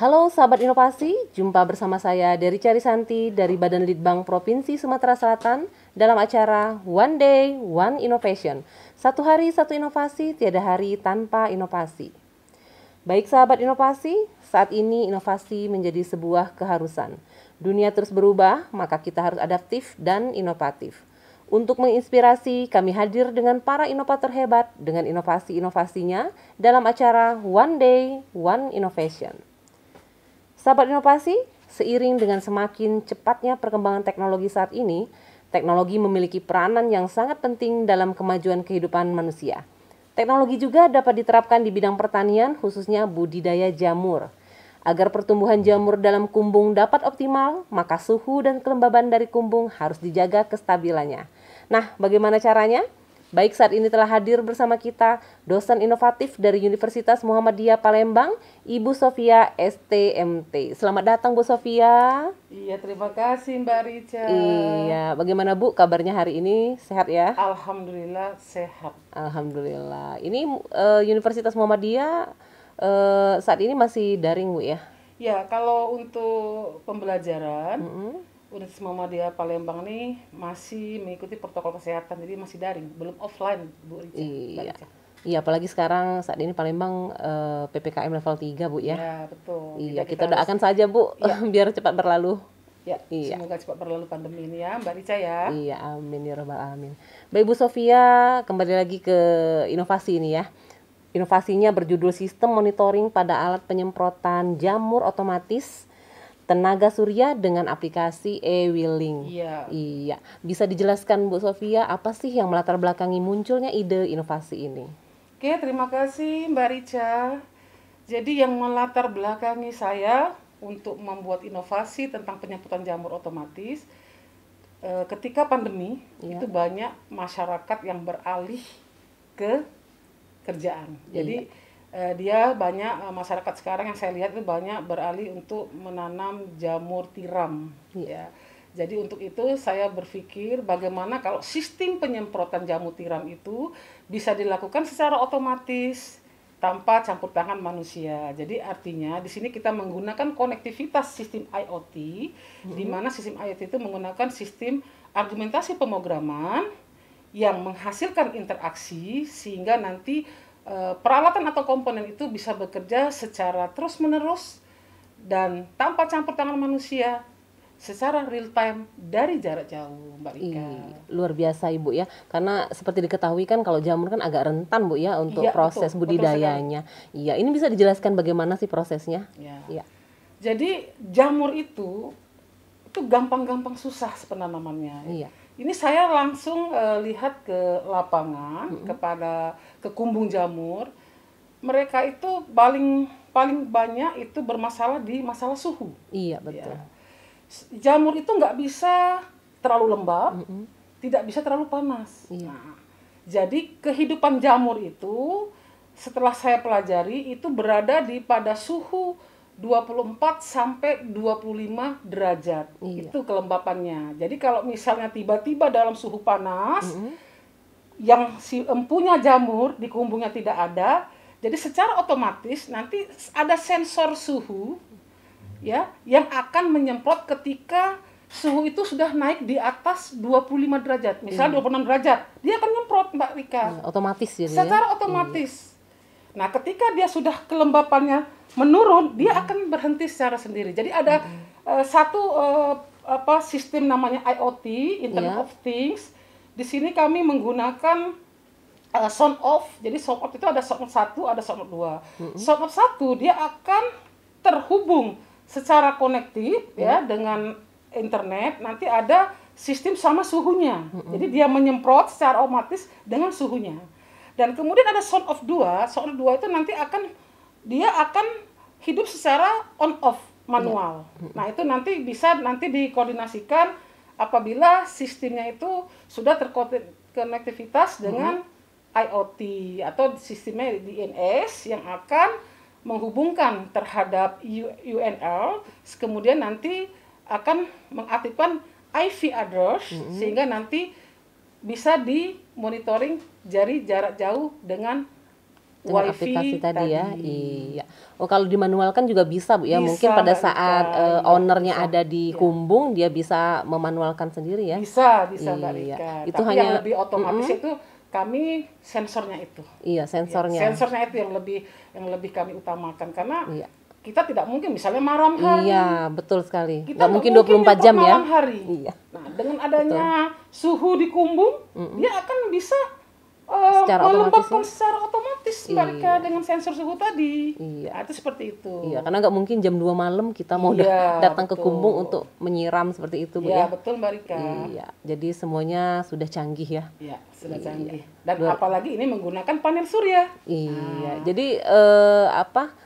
Halo sahabat inovasi, jumpa bersama saya Dery Carisanti dari Badan Litbang Provinsi Sumatera Selatan dalam acara One Day, One Innovation. Satu hari, satu inovasi, tiada hari tanpa inovasi. Baik sahabat inovasi, saat ini inovasi menjadi sebuah keharusan. Dunia terus berubah, maka kita harus adaptif dan inovatif. Untuk menginspirasi, kami hadir dengan para inovator hebat dengan inovasi-inovasinya dalam acara One Day, One Innovation. Sahabat inovasi, seiring dengan semakin cepatnya perkembangan teknologi saat ini, teknologi memiliki peranan yang sangat penting dalam kemajuan kehidupan manusia. Teknologi juga dapat diterapkan di bidang pertanian, khususnya budidaya jamur. Agar pertumbuhan jamur dalam kumbung dapat optimal, maka suhu dan kelembaban dari kumbung harus dijaga kestabilannya. Nah, bagaimana caranya? Baik, saat ini telah hadir bersama kita dosen inovatif dari Universitas Muhammadiyah Palembang, Ibu Sofia STMT. Selamat datang Bu Sofia. Iya, terima kasih Mbak Rica. Iya, bagaimana Bu kabarnya hari ini? Sehat ya? Alhamdulillah sehat. Alhamdulillah. Ini Universitas Muhammadiyah saat ini masih daring Bu ya? Ya, kalau untuk pembelajaran, Universitas Muhammadiyah Palembang ini masih mengikuti protokol kesehatan, jadi masih daring, belum offline Bu Rica. Iya. Iya, apalagi sekarang saat ini Palembang PPKM level 3 Bu ya? Ya, betul. Iya, Jadi kita doakan saja Bu biar cepat berlalu. Ya, Iya. semoga cepat berlalu pandemi ini ya Mbak Rica ya. Iya, amin ya rabbal alamin. Baik Bu Sofia, kembali lagi ke inovasi ini ya. Inovasinya berjudul Sistem Monitoring pada Alat Penyemprotan Jamur Otomatis Tenaga Surya dengan aplikasi e-Wheeling. Iya. Iya, bisa dijelaskan Bu Sofia apa sih yang melatar belakangi munculnya ide inovasi ini? Oke, terima kasih Mbak Rica. Jadi yang melatar belakangi saya untuk membuat inovasi tentang penyemprotan jamur otomatis, ketika pandemi itu banyak masyarakat yang beralih ke kerjaan. Jadi dia banyak masyarakat sekarang yang saya lihat itu banyak beralih untuk menanam jamur tiram. Ya. Jadi untuk itu saya berpikir bagaimana kalau sistem penyemprotan jamur tiram itu bisa dilakukan secara otomatis tanpa campur tangan manusia. Jadi artinya di sini kita menggunakan konektivitas sistem IoT, di mana sistem IoT itu menggunakan sistem argumentasi pemrograman yang menghasilkan interaksi sehingga nanti peralatan atau komponen itu bisa bekerja secara terus-menerus dan tanpa campur tangan manusia secara real time dari jarak jauh, Mbak Rika. Luar biasa Ibu ya, karena seperti diketahui kan kalau jamur kan agak rentan Bu ya untuk proses budidayanya. Iya, ini bisa dijelaskan bagaimana sih prosesnya? Ya. Jadi jamur itu gampang-gampang susah penanamannya. Iya. Ini saya langsung lihat ke lapangan ke kumbung jamur. Mereka itu paling banyak itu bermasalah di masalah suhu. Iya, betul. Ya. Jamur itu nggak bisa terlalu lembab, tidak bisa terlalu panas. Iya. Nah, jadi kehidupan jamur itu setelah saya pelajari itu berada pada suhu 24 sampai 25 derajat. Iya. Itu kelembapannya. Jadi kalau misalnya tiba-tiba dalam suhu panas yang si empunya jamur di kumbungnya tidak ada, jadi secara otomatis nanti ada sensor suhu ya yang akan menyemprot ketika suhu itu sudah naik di atas 25 derajat. Misalnya 26 derajat, dia akan nyemprot Mbak Rika. Otomatis jadi secara otomatis. Nah, ketika dia sudah kelembapannya menurun, dia akan berhenti secara sendiri. Jadi ada satu sistem namanya IoT, Internet of Things. Di sini kami menggunakan sound off. Jadi sound off itu ada sound off 1, ada sound off 2. Sound off 1 dia akan terhubung secara konektif ya dengan internet. Nanti ada sistem sama suhunya. Jadi dia menyemprot secara otomatis dengan suhunya. Dan kemudian ada sound off 2. Sound off 2 itu nanti dia akan hidup secara on off manual. Nah, itu nanti bisa dikoordinasikan apabila sistemnya itu sudah terkonektivitas dengan IoT atau sistemnya DNS yang akan menghubungkan terhadap UNL, kemudian nanti akan mengaktifkan IP address sehingga nanti bisa dimonitoring dari jarak jauh dengan dengan wifi aplikasi tadi ya. tadi. Iya. Oh, kalau dimanualkan juga bisa Bu ya. Bisa, Mungkin pada Mbak saat Rika. Iya, ownernya bisa. ada di Iya. Kumbung dia bisa memanualkan sendiri ya. Bisa Mbak Iya. Rika. Itu Tapi hanya yang lebih otomatis itu kami sensornya itu. iya, Ya, sensornya. sensornya itu yang lebih kami utamakan karena Iya. kita tidak mungkin misalnya malam hari. Iya, betul sekali. Kita Nggak mungkin 24 jam ya. malam hari. Iya. Nah, dengan adanya suhu di Kumbung, dia akan bisa Secara otomatis melembabkan ya? secara otomatis Mbak Rika dengan sensor suhu tadi. Iya. Nah, itu seperti itu. Iya, karena nggak mungkin jam 2 malam kita mau Iya, datang ke betul. Kumbung untuk menyiram seperti itu, Bu Iya, ya. betul Mbak Rika. Iya, jadi semuanya sudah canggih ya. Iya, sudah canggih. Dan apalagi ini menggunakan panel surya. Iya, jadi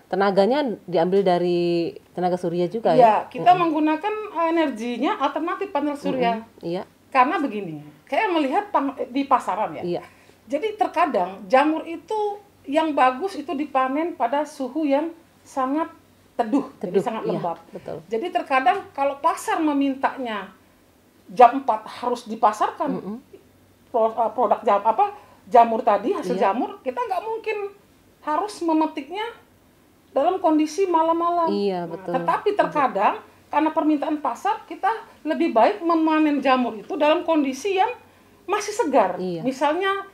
tenaganya diambil dari tenaga surya juga ya? Iya, kita menggunakan energinya alternatif panel surya. Iya, Karena begini, kayak melihat di pasaran ya. iya, Jadi terkadang jamur itu yang bagus itu dipanen pada suhu yang sangat teduh, jadi sangat iya, lembab. betul. Jadi terkadang kalau pasar memintanya jam 4 harus dipasarkan produk jamur tadi, hasil jamur, kita nggak mungkin harus memetiknya dalam kondisi malam-malam. Iya, Nah, betul. tetapi terkadang karena permintaan pasar, kita lebih baik memanen jamur itu dalam kondisi yang masih segar. Iya. Misalnya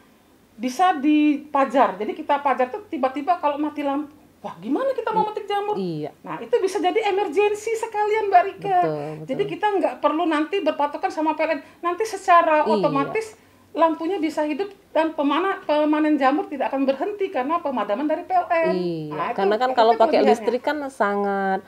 bisa dipajar. Jadi kita pajar tuh tiba-tiba kalau mati lampu, wah gimana kita mau metik jamur? Iya. Nah itu bisa jadi emergensi sekalian Mbak Rika. Betul. Jadi kita nggak perlu nanti berpatokan sama PLN. Nanti secara Iya. otomatis lampunya bisa hidup dan pemanen jamur tidak akan berhenti karena pemadaman dari PLN. Iya, Nah, karena kan itu kalau pakai kelebihannya. listrik kan sangat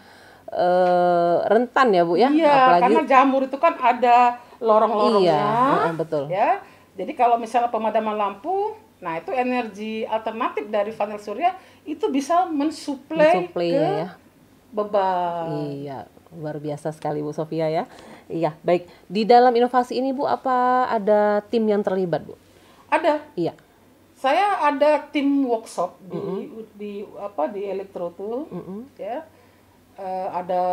rentan ya Bu ya, Iya, apalagi karena jamur itu kan ada lorong-lorongnya. Iya, betul. Ya. Jadi kalau misalnya pemadaman lampu, nah itu energi alternatif dari panel surya itu bisa mensuplai ke ya. beban. Iya, luar biasa sekali Bu Sofia ya. Iya, baik. Di dalam inovasi ini Bu, apa ada tim yang terlibat Bu? Ada. Iya. Saya ada tim workshop di Elektro tuh, ya. Ada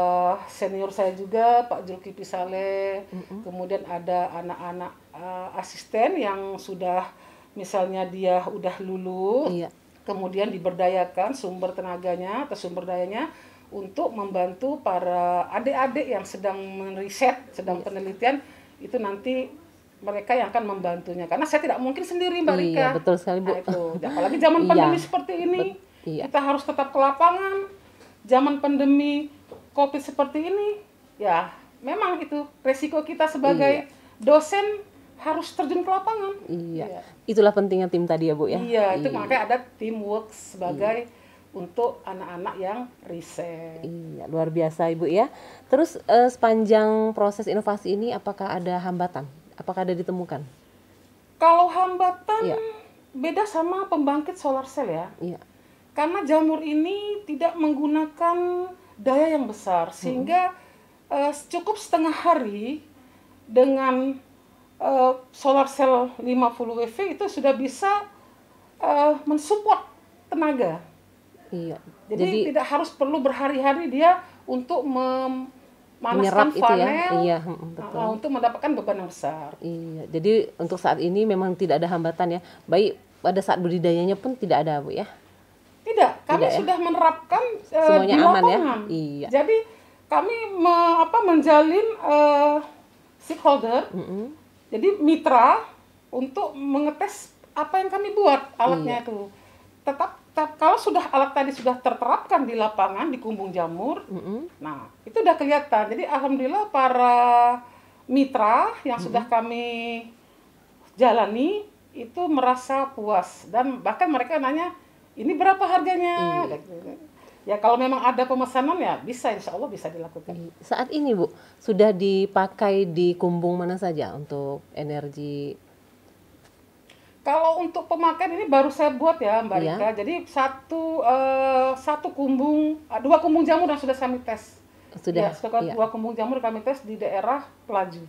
senior saya juga Pak Julkipli Saleh, kemudian ada anak-anak asisten yang sudah misalnya dia udah lulus, Iya. kemudian diberdayakan sumber tenaganya atau sumber dayanya untuk membantu para adik-adik yang sedang meriset, sedang penelitian, itu nanti mereka yang akan membantunya karena saya tidak mungkin sendiri Mbak Rika. Iya, betul sekali Bu. Nah, itu apalagi zaman Iya. pandemi seperti ini, Iya. kita harus tetap ke lapangan. Zaman pandemi COVID seperti ini, ya memang itu resiko kita sebagai dosen harus terjun ke lapangan. Iya. Itulah pentingnya tim tadi ya Bu ya. Iya, itu makanya ada teamwork sebagai untuk anak-anak yang riset. Iya, luar biasa Ibu ya. Terus sepanjang proses inovasi ini apakah ada hambatan? Apakah ada ditemukan? Kalau hambatan Iya. beda sama pembangkit solar cell ya. Iya. Karena jamur ini tidak menggunakan daya yang besar sehingga cukup setengah hari dengan solar cell 50 WV itu sudah bisa mensupport tenaga. Iya. Jadi tidak harus perlu berhari-hari dia untuk menyerap memanaskan itu ya. panel Iya, betul. untuk mendapatkan beban yang besar. Iya. Jadi untuk saat ini memang tidak ada hambatan ya. Baik pada saat budidayanya pun tidak ada Bu ya. Tidak, kami Tidak ya? sudah menerapkan Semuanya di aman ya? lapangan. Iya. Jadi kami menjalin stakeholder, jadi mitra untuk mengetes apa yang kami buat alatnya itu. Kalau sudah alat tadi sudah terterapkan di lapangan di Kumbung Jamur, nah itu udah kelihatan. Jadi alhamdulillah para mitra yang sudah kami jalani itu merasa puas dan bahkan mereka nanya ini berapa harganya? Ya kalau memang ada pemesanan ya bisa, insya Allah bisa dilakukan. Saat ini Bu, sudah dipakai di Kumbung mana saja untuk energi? Kalau untuk pemakaian ini baru saya buat ya Mbak Rika. Jadi satu kumbung, 2 kumbung jamur yang sudah kami tes. Sudah. Ya, 2 kumbung jamur kami tes di daerah Pelaju.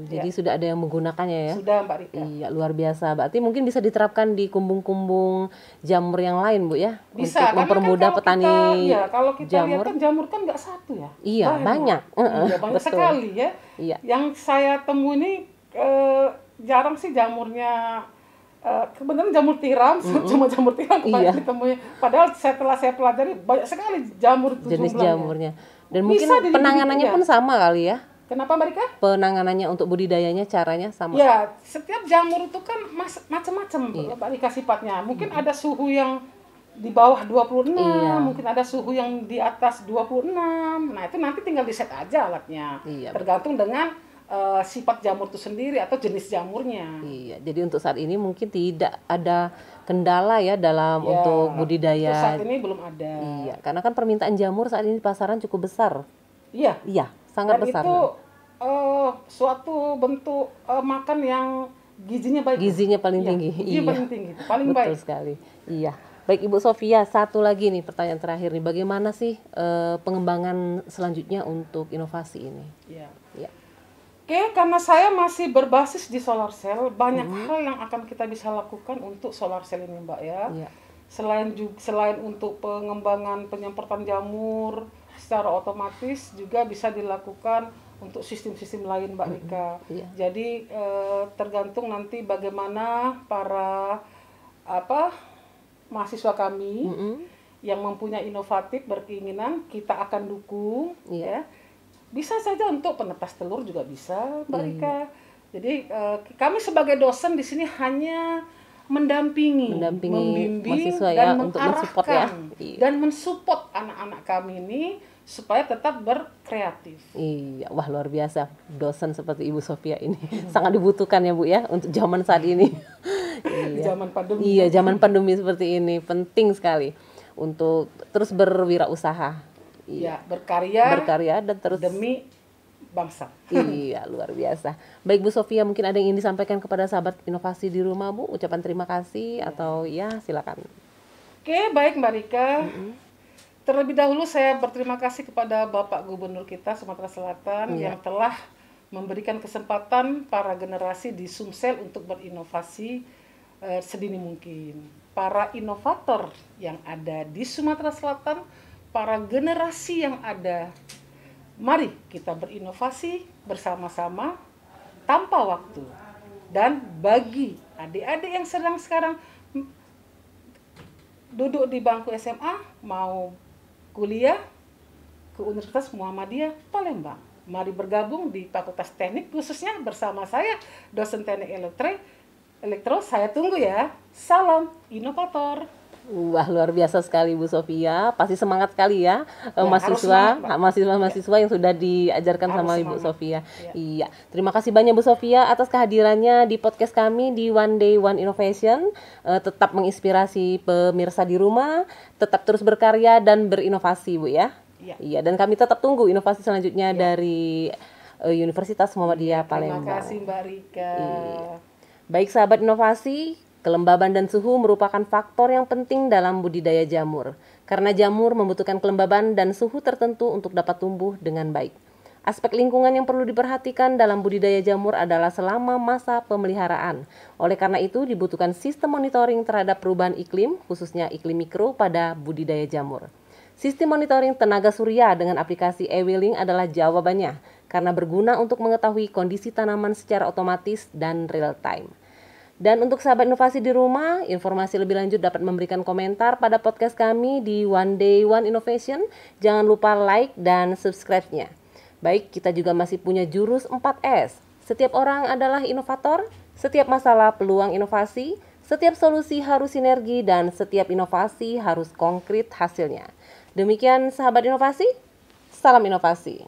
Jadi sudah ada yang menggunakannya ya? Sudah Mbak Rika. Iya, luar biasa. Berarti mungkin bisa diterapkan di kumbung-kumbung jamur yang lain Bu ya? Bisa, untuk mempermudah petani kalau kita jamur. lihat kan jamur kan nggak satu ya. Iya, banyak. Iya, banyak Betul. sekali ya. Iya. Yang saya temui ini jarang sih jamurnya kebenaran jamur tiram, cuma jamur tiram kemarin ditemui. Padahal setelah saya pelajari banyak sekali jamur itu jenis jumlahnya. jamurnya. Dan mungkin penanganannya pun sama kali ya. Kenapa mereka? Penanganannya untuk budidayanya caranya sama. Ya, setiap jamur itu kan macam-macam Mbak Rika sifatnya. Mungkin ada suhu yang di bawah 26, mungkin ada suhu yang di atas 26. Nah, itu nanti tinggal di set aja alatnya. Tergantung dengan sifat jamur itu sendiri atau jenis jamurnya. Iya, jadi untuk saat ini mungkin tidak ada kendala ya dalam untuk budidaya. Untuk saat ini belum ada. Iya, karena kan permintaan jamur saat ini di pasaran cukup besar. Iya. Iya, sangat besar. Itu suatu bentuk makan yang gizinya baik. Gizinya paling tinggi. Gizinya paling tinggi, paling betul baik. Betul sekali. Iya. Baik Ibu Sofia, satu lagi nih pertanyaan terakhir nih, bagaimana sih pengembangan selanjutnya untuk inovasi ini? Iya. Iya. Oke, karena saya masih berbasis di solar cell, banyak hal yang akan kita bisa lakukan untuk solar cell ini, Mbak ya. Iya. Selain untuk pengembangan penyemprotan jamur secara otomatis juga bisa dilakukan untuk sistem-sistem lain, Mbak Rika. Iya. Jadi tergantung nanti bagaimana para mahasiswa kami yang mempunyai inovatif berkeinginan, kita akan dukung. Ya. Bisa saja untuk penetas telur juga bisa, Mbak Rika. Jadi kami sebagai dosen di sini hanya mendampingi membimbing mahasiswa dan ya, untuk mensupport ya. Dan mensupport anak-anak kami ini supaya tetap berkreatif. Iya, wah luar biasa dosen seperti Ibu Sofia ini sangat dibutuhkan ya Bu ya untuk zaman saat ini. Zaman pandemi. Iya, zaman pandemi seperti ini penting sekali untuk terus berwirausaha. Iya, berkarya dan terus demi bangsa. Iya, luar biasa. Baik Bu Sofia, mungkin ada yang ingin disampaikan kepada sahabat inovasi di rumah Bu, ucapan terima kasih atau ya silakan. Oke, baik Mbak Rika. Terlebih dahulu saya berterima kasih kepada Bapak Gubernur kita Sumatera Selatan yang telah memberikan kesempatan para generasi di Sumsel untuk berinovasi sedini mungkin. Para inovator yang ada di Sumatera Selatan, para generasi yang ada, mari kita berinovasi bersama-sama tanpa waktu. Dan bagi adik-adik yang sedang sekarang duduk di bangku SMA, mau kuliah ke Universitas Muhammadiyah Palembang, mari bergabung di Fakultas Teknik khususnya bersama saya, dosen teknik elektro. Saya tunggu ya. Salam inovator. Wah, luar biasa sekali Bu Sofia. Pasti semangat sekali ya, mahasiswa yang sudah diajarkan sama Ibu Sofia. Iya. Terima kasih banyak Bu Sofia atas kehadirannya di podcast kami di One Day One Innovation. Tetap menginspirasi pemirsa di rumah, tetap terus berkarya dan berinovasi Bu ya. Iya, dan kami tetap tunggu inovasi selanjutnya dari Universitas Muhammadiyah Palembang. Terima kasih Mbak Rika. Baik sahabat inovasi, kelembaban dan suhu merupakan faktor yang penting dalam budidaya jamur. Karena jamur membutuhkan kelembaban dan suhu tertentu untuk dapat tumbuh dengan baik. Aspek lingkungan yang perlu diperhatikan dalam budidaya jamur adalah selama masa pemeliharaan. Oleh karena itu dibutuhkan sistem monitoring terhadap perubahan iklim, khususnya iklim mikro pada budidaya jamur. Sistem monitoring tenaga surya dengan aplikasi e-wheeling adalah jawabannya, karena berguna untuk mengetahui kondisi tanaman secara otomatis dan real time. Dan untuk sahabat inovasi di rumah, informasi lebih lanjut dapat memberikan komentar pada podcast kami di One Day One Innovation. Jangan lupa like dan subscribe-nya. Baik, kita juga masih punya jurus 4S. Setiap orang adalah inovator, setiap masalah peluang inovasi, setiap solusi harus sinergi, dan setiap inovasi harus konkret hasilnya. Demikian sahabat inovasi, salam inovasi.